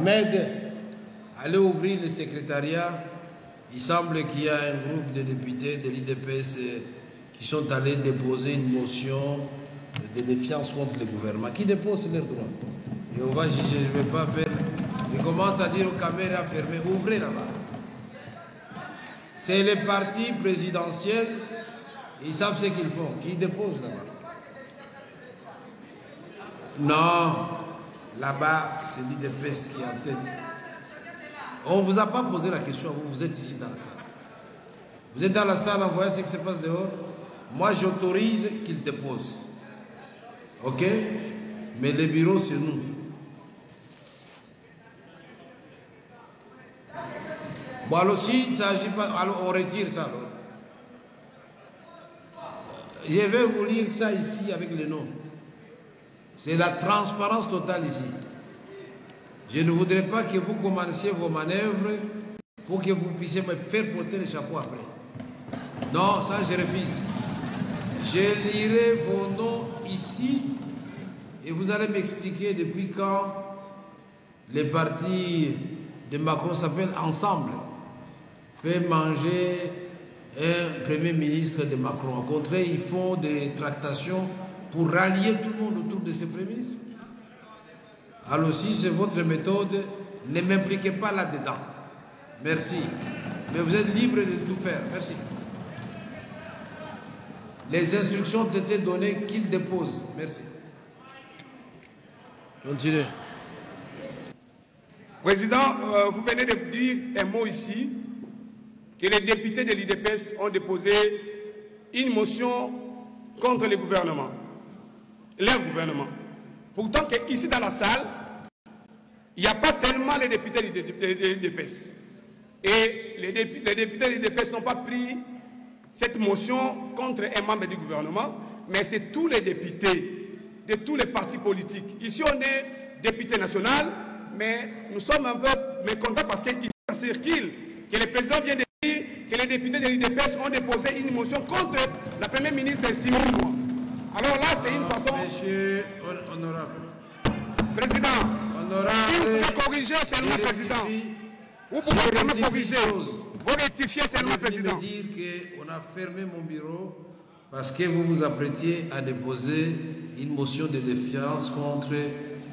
Ahmed, allez ouvrir le secrétariat. Il semble qu'il y a un groupe de députés de l'IDPS qui sont allés déposer une motion de défiance contre le gouvernement. Qui dépose leurs droits. Et on va juger, je ne vais pas faire. Ils commencent à dire aux caméras fermées, ouvrez là-bas. C'est les partis présidentiels, ils savent ce qu'ils font. Qui dépose là-bas? Non, là-bas, c'est l'IDPS qui est en tête. On ne vous a pas posé la question à vous, vous êtes ici dans la salle. Vous êtes dans la salle en voyant ce qui se passe dehors. Moi, j'autorise qu'ils déposent. OK? Mais le bureau, c'est nous. Bon, alors si il ne s'agit pas, alors on retire ça. Alors. Je vais vous lire ça ici avec les noms. C'est la transparence totale ici. Je ne voudrais pas que vous commenciez vos manœuvres pour que vous puissiez me faire porter le chapeau après. Non, ça je refuse. Je lirai vos noms ici et vous allez m'expliquer depuis quand les partis de Macron s'appellent Ensemble peut manger un premier ministre de Macron. Au contraire, ils font des tractations pour rallier tout le monde autour de ce premier ministre. Alors si c'est votre méthode, ne m'impliquez pas là-dedans. Merci. Mais vous êtes libre de tout faire. Merci. Les instructions ont été données qu'ils déposent. Merci. Continuez. Président, vous venez de dire un mot ici, que les députés de l'IDPS ont déposé une motion contre le gouvernement, leur gouvernement. Pourtant, ici dans la salle, il n'y a pas seulement les députés de l'IDPS. Et les députés de l'IDPS n'ont pas pris cette motion contre un membre du gouvernement, mais c'est tous les députés de tous les partis politiques. Ici, on est député national, mais nous sommes un peu mécontents parce qu'il circule que le président vient de dire que les députés de l'IDPS ont déposé une motion contre la première ministre Simon. Alors là, c'est une façon... Monsieur honorable. Président, honorable, si vous pouvez corriger seulement, président. Vous pouvez seulement corriger. Vous rectifiez seulement, président. Je veux dire qu'on a fermé mon bureau parce que vous vous apprêtiez à déposer une motion de défiance contre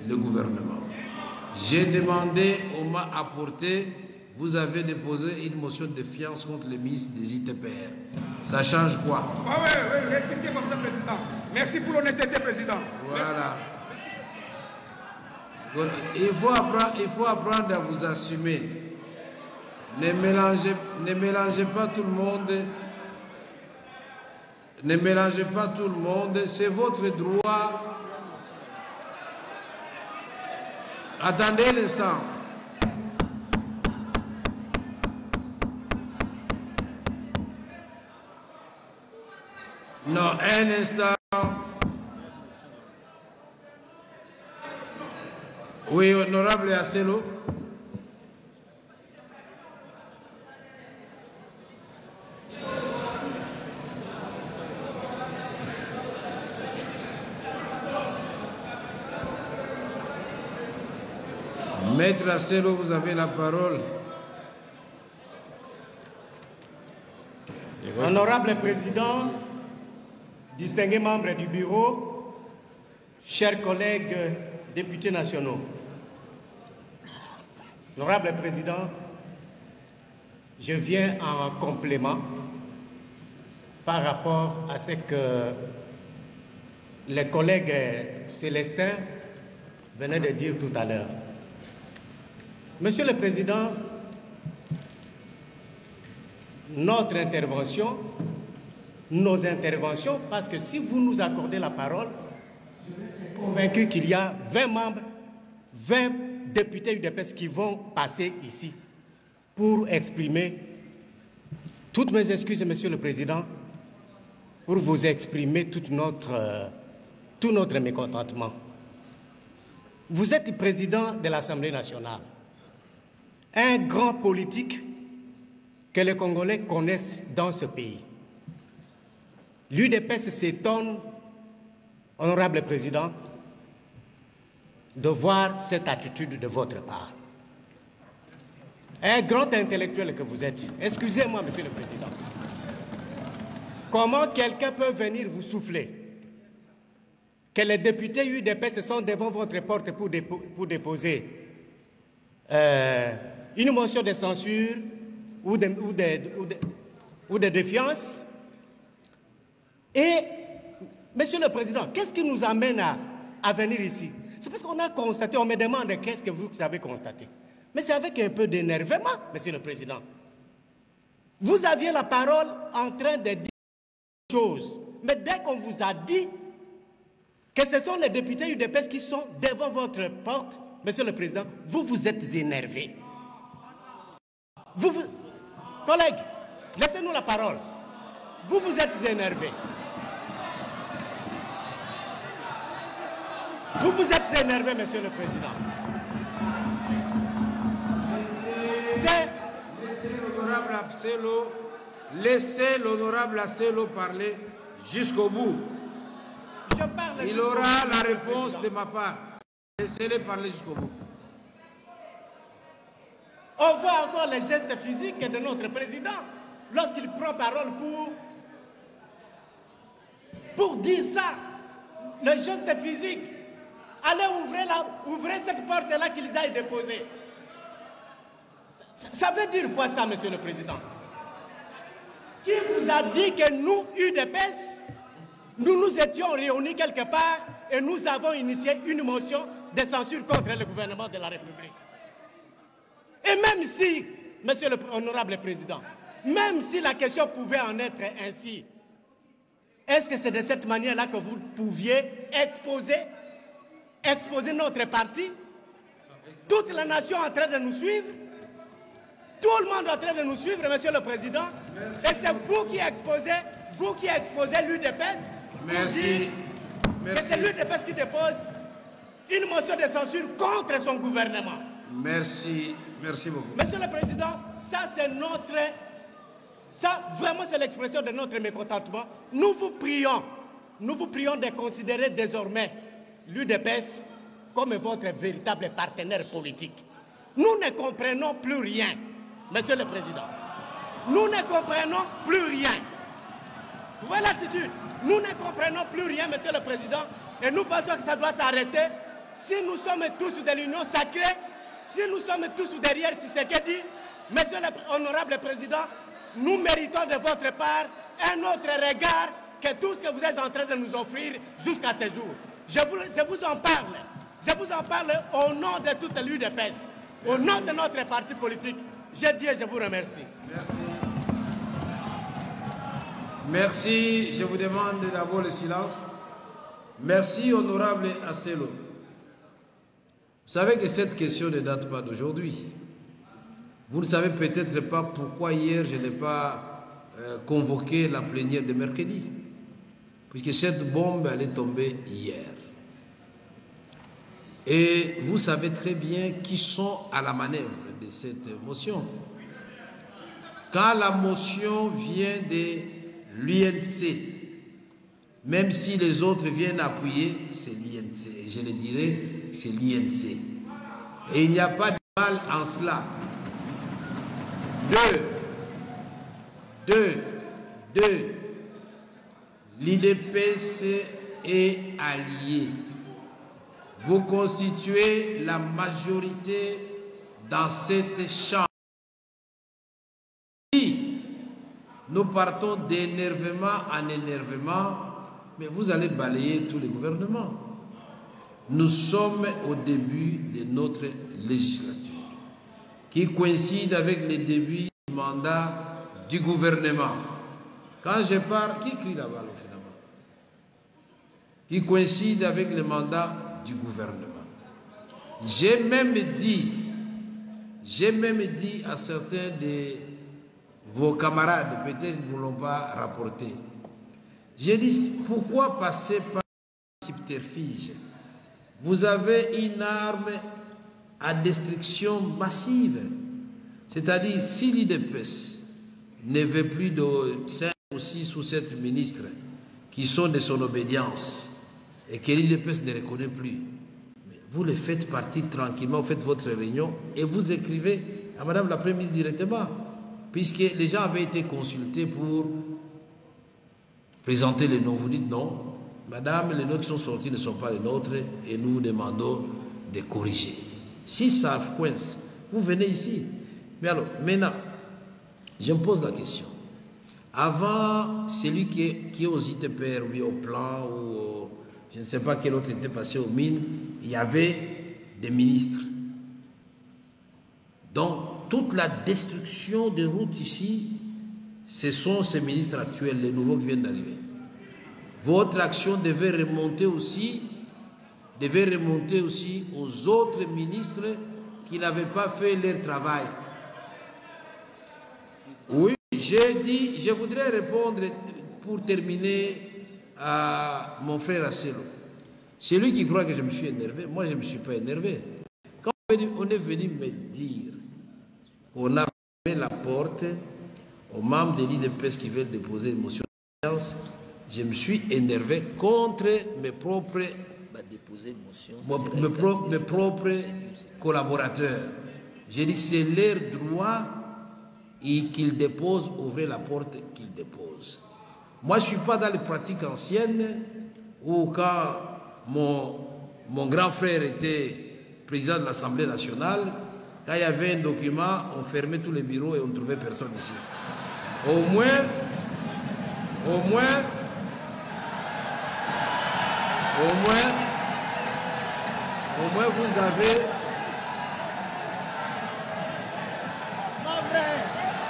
le gouvernement. J'ai demandé, on m'a apporté, vous avez déposé une motion de défiance contre le ministre des ITPR. Ça change quoi? Oui, rectifiez comme ça, président. Merci pour l'honnêteté, président. Voilà. Donc, il faut apprendre à vous assumer. Ne mélangez pas tout le monde. Ne mélangez pas tout le monde. C'est votre droit. Attendez l'instant. Non, un instant. Oui, honorable Asselo. Maître Asselo, vous avez la parole. Honorable Président, distingués membres du bureau, chers collègues députés nationaux, Honorable Président, je viens en complément par rapport à ce que les collègues Célestin venaient de dire tout à l'heure. Monsieur le Président, notre intervention, nos interventions, parce que si vous nous accordez la parole, je suis convaincu qu'il y a 20 membres, 20 députés UDPS qui vont passer ici pour exprimer toutes mes excuses, Monsieur le Président, pour vous exprimer tout notre mécontentement. Vous êtes président de l'Assemblée nationale, un grand politique que les Congolais connaissent dans ce pays. L'UDPS s'étonne, honorable président, de voir cette attitude de votre part. Un grand intellectuel que vous êtes. Excusez-moi, Monsieur le Président. Comment quelqu'un peut venir vous souffler que les députés UDPS sont devant votre porte pour déposer une motion de censure ou de défiance? Et, Monsieur le Président, qu'est-ce qui nous amène à venir ici? C'est parce qu'on a constaté, on me demande qu'est-ce que vous avez constaté. Mais c'est avec un peu d'énervement, Monsieur le Président. Vous aviez la parole en train de dire des choses, mais dès qu'on vous a dit que ce sont les députés UDPS qui sont devant votre porte, Monsieur le Président, vous vous êtes énervé. Collègues, laissez-nous la parole. Vous vous êtes énervé. Vous vous êtes énervé, Monsieur le Président. Laissez l'honorable Asselo parler jusqu'au bout. Il aura la réponse de ma part. Laissez-le parler jusqu'au bout. On voit encore les gestes physiques de notre président lorsqu'il prend parole pour dire ça. Le geste physique. Allez ouvrez cette porte-là qu'ils aillent déposer. Ça veut dire quoi ça, Monsieur le Président? Qui vous a dit que nous, UDPS, nous nous étions réunis quelque part et nous avons initié une motion de censure contre le gouvernement de la République? Et même si, Monsieur le Honorable Président, même si la question pouvait en être ainsi, est-ce que c'est de cette manière-là que vous pouviez exposer notre parti? Toute la nation en train de nous suivre? Tout le monde en train de nous suivre, Monsieur le Président? Merci. Et c'est vous qui exposez l'UDPS. Merci. C'est l'UDPS qui dépose une motion de censure contre son gouvernement. Merci. Merci beaucoup. Monsieur le Président, ça vraiment c'est l'expression de notre mécontentement. Nous vous prions de considérer désormais l'UDPS comme votre véritable partenaire politique. Nous ne comprenons plus rien, Monsieur le Président. Nous ne comprenons plus rien. Vous voyez l'attitude? Nous ne comprenons plus rien, Monsieur le Président, et nous pensons que ça doit s'arrêter. Si nous sommes tous de l'Union sacrée, si nous sommes tous derrière Tshisekedi, Monsieur l'Honorable Président, nous méritons de votre part un autre regard que tout ce que vous êtes en train de nous offrir jusqu'à ce jour. Je vous en parle. Je vous en parle au nom de toute l'UDPS, au nom de notre parti politique. Je dis et je vous remercie. Merci. Merci. Je vous demande d'abord le silence. Merci, honorable Asselo. Vous savez que cette question ne date pas d'aujourd'hui. Vous ne savez peut-être pas pourquoi hier je n'ai pas convoqué la plénière de mercredi. Puisque cette bombe, elle est tombée hier. Et vous savez très bien qui sont à la manœuvre de cette motion. Quand la motion vient de l'UNC, même si les autres viennent appuyer, c'est l'INC. Et je le dirais, c'est l'INC. Et il n'y a pas de mal en cela. Deux. L'IDPS est allié. Vous constituez la majorité dans cette chambre. Si nous partons d'énervement en énervement, mais vous allez balayer tous les gouvernements. Nous sommes au début de notre législature, qui coïncide avec le début du mandat du gouvernement. Quand je parle, qui crie là-bas, finalement? Qui coïncide avec le mandat du gouvernement. J'ai même dit à certains de vos camarades, peut-être qu'ils ne vous l'ont pas rapporté, j'ai dit, pourquoi passer par un subterfuge? Vous avez une arme à destruction massive. C'est-à-dire, si l'IDPS ne veut plus de 5 ou 6 ou 7 ministres qui sont de son obédience et que l'IDPS ne reconnaît plus, vous les faites partir tranquillement, vous faites votre réunion et vous écrivez à Madame la Première ministre directement, puisque les gens avaient été consultés pour présenter les noms. Vous dites non, Madame, les noms qui sont sortis ne sont pas les nôtres et nous demandons de corriger. Si ça coince, vous venez ici. Mais alors, maintenant, je me pose la question. Avant, celui qui est aux ITPR, oui, au plan, ou je ne sais pas quel autre était passé aux mines, il y avait des ministres. Donc, toute la destruction des routes ici, ce sont ces ministres actuels, les nouveaux qui viennent d'arriver. Votre action devait remonter aussi aux autres ministres qui n'avaient pas fait leur travail. Oui, j'ai dit, je voudrais répondre pour terminer à mon frère Asselo. C'est lui qui croit que je me suis énervé. Moi, je ne me suis pas énervé. Quand on est venu me dire qu'on a fermé la porte aux membres de l'IDPS qui veulent déposer une motion de confiance, je me suis énervé contre mes propres, mes propres collaborateurs. J'ai dit c'est leur droit et qu'ils déposent, ouvrez la porte qu'ils déposent. Moi, je ne suis pas dans les pratiques anciennes où quand mon grand frère était président de l'Assemblée nationale, quand il y avait un document, on fermait tous les bureaux et on ne trouvait personne ici. Au moins, vous avez...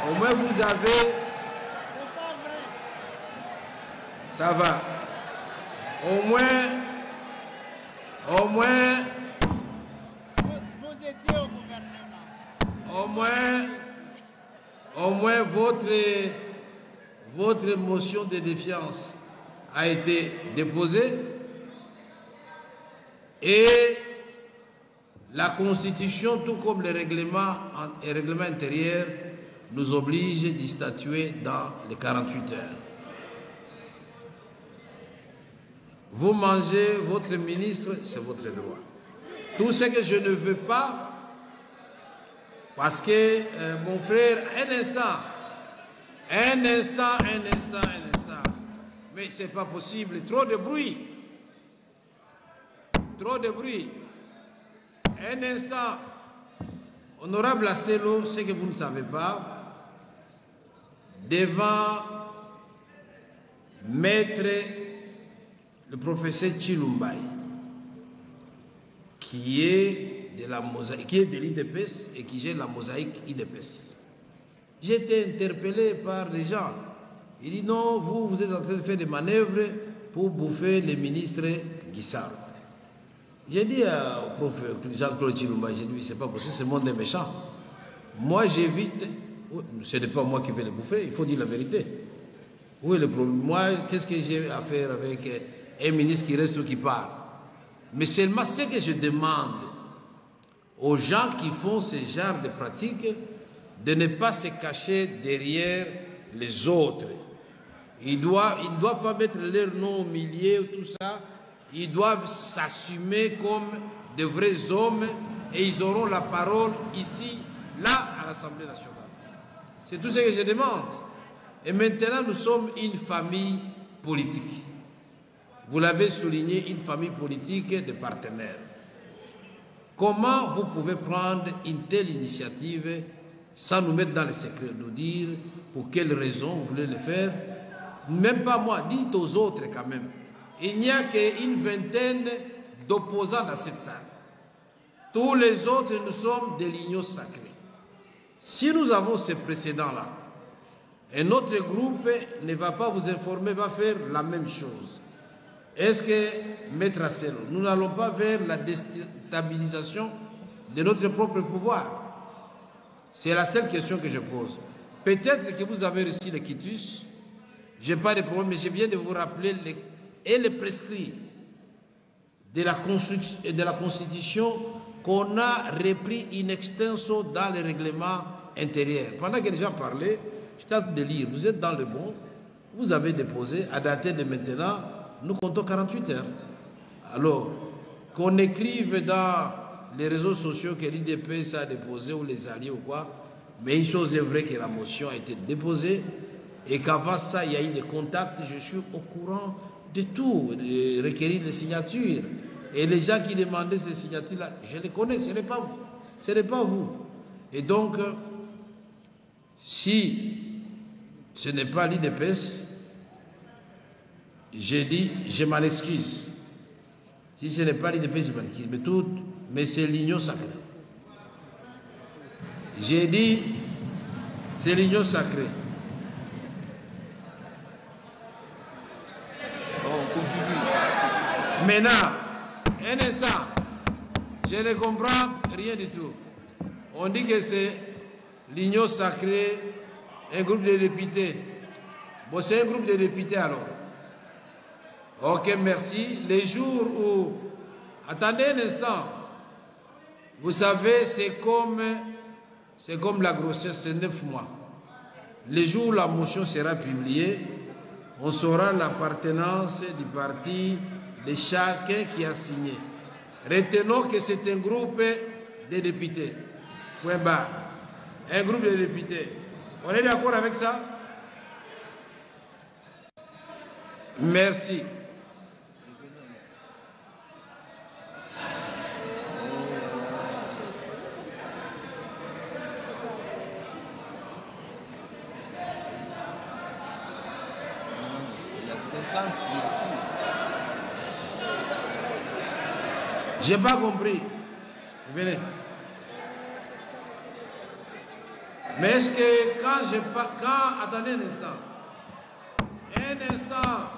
Au moins vous avez... Ça va. Au moins... Vous étiez au gouvernement. Au moins votre motion de défiance a été déposée et la Constitution, tout comme les règlements intérieurs, nous oblige d'y statuer dans les 48 heures. Vous mangez votre ministre, c'est votre droit. Tout ce que je ne veux pas, parce que mon frère, un instant. Mais c'est pas possible, trop de bruit. Un instant. Honorable Asselo, ce que vous ne savez pas, devant maître le professeur Chilumbaï, qui est de l'IDPS et qui gère la mosaïque IDPS. J'ai été interpellé par les gens. Il dit non, vous êtes en train de faire des manœuvres pour bouffer les ministres Guissard. J'ai dit au prof Jean-Claude Chilumbaï, j'ai dit c'est pas possible, ce monde est méchant. Moi j'évite, ce n'est pas moi qui vais les bouffer, il faut dire la vérité. Où est le problème? Moi, qu'est-ce que j'ai à faire avec un ministre qui reste ou qui part? Mais seulement ce que je demande aux gens qui font ce genre de pratiques, de ne pas se cacher derrière les autres. Ils ne doivent pas mettre leur nom au milieu, tout ça. Ils doivent s'assumer comme de vrais hommes et ils auront la parole ici, là, à l'Assemblée nationale. C'est tout ce que je demande. Et maintenant, nous sommes une famille politique. Vous l'avez souligné, une famille politique de partenaires. Comment vous pouvez prendre une telle initiative sans nous mettre dans le secret, nous dire pour quelles raisons vous voulez le faire? Même pas moi, dites aux autres quand même. Il n'y a qu'une vingtaine d'opposants dans cette salle. Tous les autres, nous sommes des lignes sacrés. Si nous avons ces précédents-là, et notre groupe ne va pas vous informer, va faire la même chose. Est-ce que, Maître Asselo, nous n'allons pas vers la déstabilisation de notre propre pouvoir? C'est la seule question que je pose. Peut-être que vous avez reçu le quitus, je n'ai pas de problème, mais je viens de vous rappeler les prescrits de la Constitution qu'on a repris in extenso dans les règlements intérieurs. Pendant que les gens parlaient, je tente de lire. Vous êtes dans le bon, vous avez déposé, à dater de maintenant, nous comptons 48 heures. Alors, qu'on écrive dans les réseaux sociaux que l'IDPS a déposés ou les alliés ou quoi. Mais une chose est vraie que la motion a été déposée et qu'avant ça, il y a eu des contacts. Je suis au courant de tout, de requérir les signatures. Et les gens qui demandaient ces signatures-là, je les connais, ce n'est pas vous. Ce n'est pas vous. Et donc, si ce n'est pas l'IDPS, j'ai dit, je m'en excuse. Si ce n'est pas l'IDPS, je m'en excuse. Mais c'est l'union sacrée. J'ai dit, c'est l'union sacrée. On continue. Maintenant, un instant, je ne comprends rien du tout. On dit que c'est l'union sacrée, un groupe de députés. Bon, c'est un groupe de députés alors. Ok, merci. Les jours où... Attendez un instant. Vous savez, c'est comme la grossesse, c'est 9 mois. Les jours où la motion sera publiée, on saura l'appartenance du parti de chacun qui a signé. Retenons que c'est un groupe de députés. Point barre. Un groupe de députés. On est d'accord avec ça? Merci. J'ai pas compris. Venez. Mais est-ce que attendez un instant. Un instant.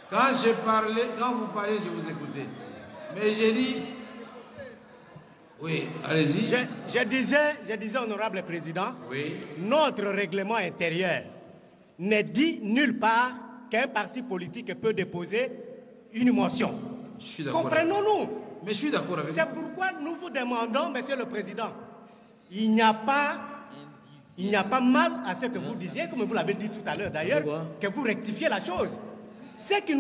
Quand vous parlez, je vous écoutais. Mais j'ai dit... Oui, allez-y. Je disais, honorable président, oui. Notre règlement intérieur ne dit nulle part qu'un parti politique peut déposer une motion. Je suis d'accord. Comprenons-nous. Mais je suis d'accord avec vous. C'est pourquoi nous vous demandons, monsieur le président, il n'y a pas mal à ce que vous disiez, comme vous l'avez dit tout à l'heure d'ailleurs, que vous rectifiez la chose. Ce qui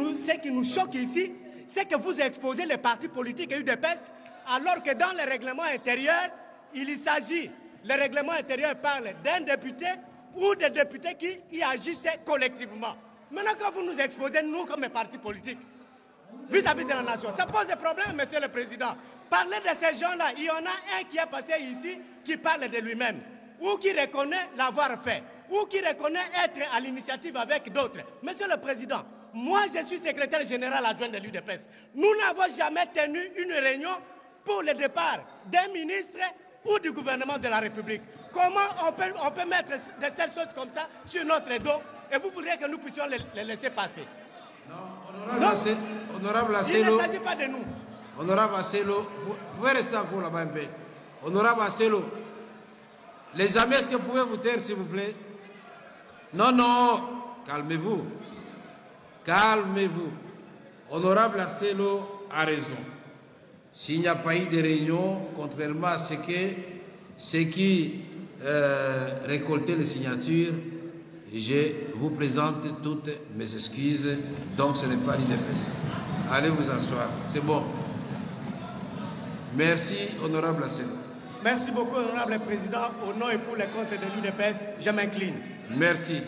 nous choque ici, c'est que vous exposez les partis politiques et UDPS, alors que dans le règlement intérieur, il s'agit, le règlement intérieur parle d'un député ou des députés qui y agissaient collectivement. Maintenant, quand vous nous exposez, nous, comme les partis politiques, vis-à-vis de la nation, ça pose des problèmes, monsieur le président. Parlez de ces gens-là. Il y en a un qui est passé ici, qui parle de lui-même, ou qui reconnaît l'avoir fait, ou qui reconnaît être à l'initiative avec d'autres. Monsieur le président, moi, je suis secrétaire général adjoint de l'UDPS. Nous n'avons jamais tenu une réunion pour le départ d'un ministre ou du gouvernement de la République. Comment on peut mettre de telles choses comme ça sur notre dos et vous voudriez que nous puissions les laisser passer? Non, honorable Asselo, il ne s'agit pas de nous. Honorable Asselo, vous pouvez rester encore là-bas un peu. Honorable Asselo, les amis, est-ce que vous pouvez vous taire, s'il vous plaît? Non, non, calmez-vous. Calmez-vous. Honorable Asselo a raison. S'il n'y a pas eu de réunion, contrairement à ceux qui récoltaient les signatures, je vous présente toutes mes excuses. Donc ce n'est pas l'IDPS. Allez vous asseoir. C'est bon. Merci, honorable Asselo. Merci beaucoup, honorable président. Au nom et pour les comptes de l'UDPS, je m'incline. Merci.